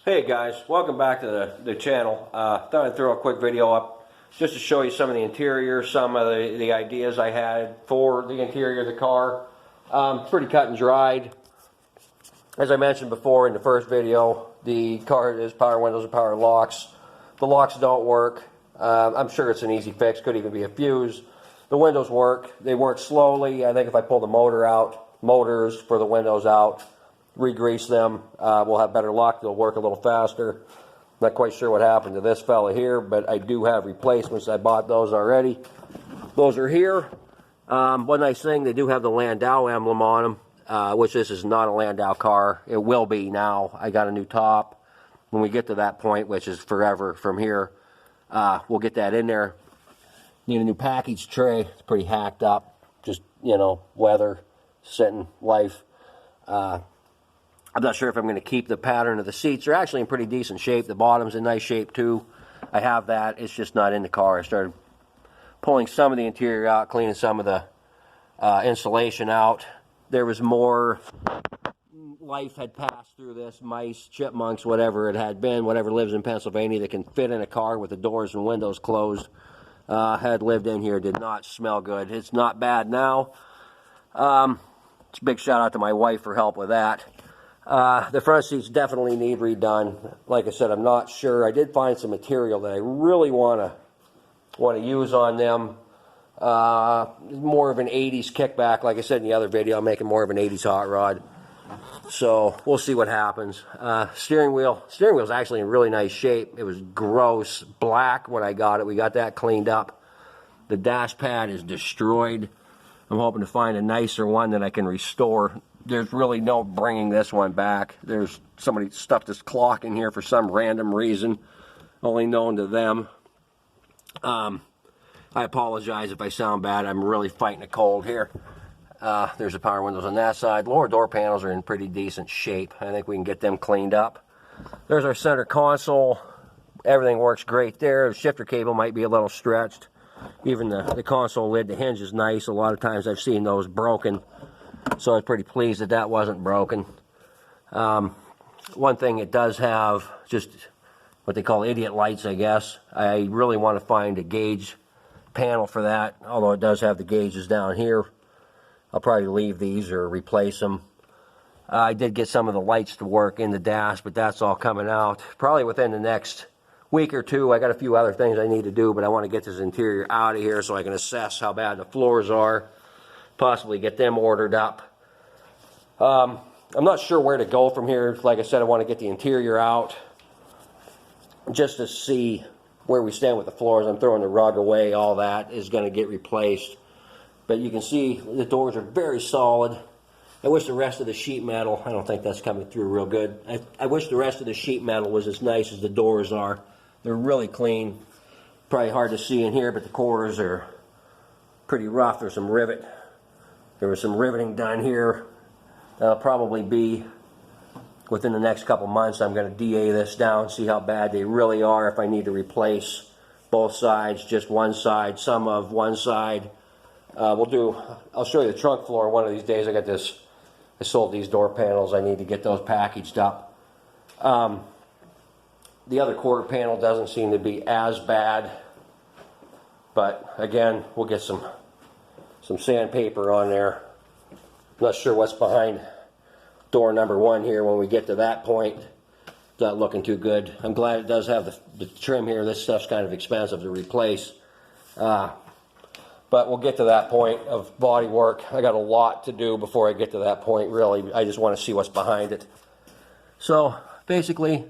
Hey guys, welcome back to the channel. Thought I'd throw a quick video up just to show you some of the interior, some of the ideas I had for the interior of the car. Pretty cut and dried. As I mentioned before in the first video, the car is power windows and power locks. The locks don't work. I'm sure it's an easy fix, could even be a fuse. The windows work. They work slowly. I think if I pull the motors for the windows out, re-grease them, we'll have better luck. They'll work a little faster. Not quite sure what happened to this fella here, but I do have replacements. I bought those already. Those are here. One nice thing, they do have the Landau emblem on them, which this is not a Landau car. It will be now. I got a new top. When we get to that point, which is forever from here, we'll get that in there. Need a new package tray. It's pretty hacked up. Just, you know, weather, sitting, life. I'm not sure if I'm going to keep the pattern of the seats. They're actually in pretty decent shape. The bottom's in nice shape too. I have that. It's just not in the car. I started pulling some of the interior out, cleaning some of the insulation out. There was more life had passed through this. Mice, chipmunks, whatever it had been, whatever lives in Pennsylvania that can fit in a car with the doors and windows closed, had lived in here. Did not smell good. It's not bad now. It's a big shout out to my wife for help with that. The front seats definitely need redone. Like I said, I'm not sure. I did find some material that I really want to use on them. More of an 80s kickback. Like I said in the other video, I'm making more of an 80s hot rod. So we'll see what happens. Steering wheel's actually in really nice shape. It was gross black when I got it. We got that cleaned up. The dash pad is destroyed. I'm hoping to find a nicer one that I can restore. There's really no bringing this one back. There's somebody stuffed this clock in here for some random reason, only known to them. I apologize if I sound bad. I'm really fighting a cold here. There's the power windows on that side. Lower door panels are in pretty decent shape. I think we can get them cleaned up. There's our center console. Everything works great there. The shifter cable might be a little stretched. Even the console lid, the hinge is nice. A lot of times I've seen those broken. So I was pretty pleased that that wasn't broken. One thing it does have, just what they call idiot lights, I guess. I really want to find a gauge panel for that, although it does have the gauges down here. I'll probably leave these or replace them. I did get some of the lights to work in the dash, but that's all coming out. Probably within the next week or two. I got a few other things I need to do, but I want to get this interior out of here so I can assess how bad the floors are. Possibly get them ordered up. I'm not sure where to go from here. Like I said, I want to get the interior out just to see where we stand with the floors. I'm throwing the rug away. All that is going to get replaced. But you can see the doors are very solid. I wish the rest of the sheet metal, I don't think that's coming through real good. I wish the rest of the sheet metal was as nice as the doors are. They're really clean. Probably hard to see in here, but the corners are pretty rough. There's some rivet. There was some riveting done here. That'll probably be within the next couple months. I'm going to DA this down, see how bad they really are, if I need to replace both sides, just one side, some of one side. I'll show you the trunk floor one of these days. I sold these door panels. I need to get those packaged up. The other quarter panel doesn't seem to be as bad. But again, we'll get some sandpaper on there. Not sure what's behind door number 1 here when we get to that point. Not looking too good. I'm glad it does have the trim here. This stuff's kind of expensive to replace. But we'll get to that point of body work. I got a lot to do before I get to that point, really. I just want to see what's behind it. So basically,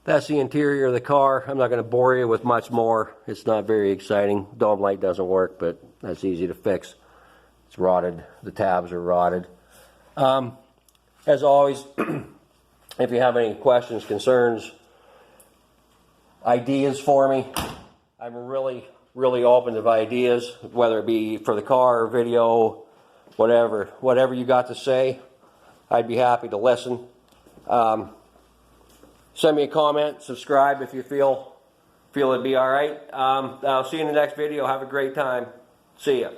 that's the interior of the car. I'm not going to bore you with much more. It's not very exciting. Dome light doesn't work, but that's easy to fix. It's rotted. The tabs are rotted. As always, if you have any questions, concerns, ideas for me, I'm really open to ideas, whether it be for the car or video, whatever you got to say, I'd be happy to listen. Send me a comment, subscribe if you feel it'd be all right. I'll see you in the next video. Have a great time. See ya.